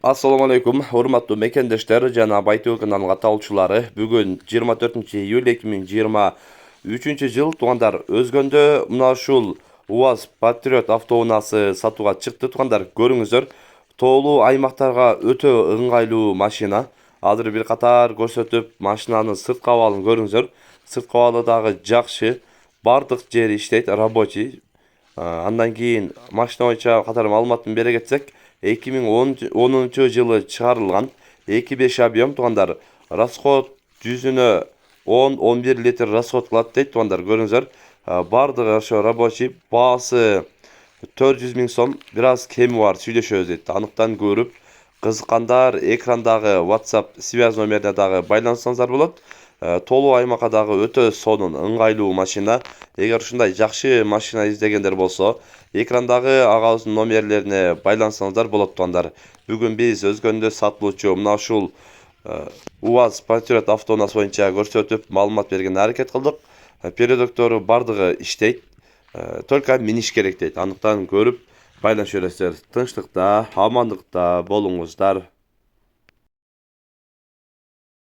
Assalamu alaikum, hormatly mekendештер жана Байтуу каналынын катталуучулары. Бүгүн 24-июль 2023 туугандар. Өзгөндө мына ушул УАЗ Патриот автоунаасы сатууга чыкты туугандар. Көрүңүздөр, тоолуу аймактарга өтө ыңгайлуу машина. Азыр бир катар көрсөтүп, машинанын сырткы абалын көрүңүздөр. Сырткы абалы дагы жакшы, бардык жери иштейт, рабочий. Андан кийин машина боюнча катар маалыматын бере кетсек, 2010 жылы чыгарылган 2.5 объем туугандар. Расход жүзүнө 10-11 литр расход кылат дейт туугандар. Көрүңүздөр, бардыгы ошо рабочий, баасы 400 000 сом, бир аз кеми бар, сүйлөшөбүз дейт. Аныктан көрүп, кызыккандар экрандагы WhatsApp связь номерине дагы байланышсаңыздар болот. Толуу аймакка дагы өтө сонун, ыңгайлуу машина. Эгер ушундай жакшы машина издегендер болсо, экрандагы агабыздын номерлерине байлансаңыздар болот туугандар. Бүгүн биз Өзгөндө сатылуучу мына ушул УАЗ Патриот автоунаасы боюнча көрсөтүп, маалымат бергенге аракет кылдык. Передоктору бардыгы иштейт, только миниш керек дейт. Андыктан көрүп байланышып бересиздер. Тынчтыкта, амандыкта болуңуздар.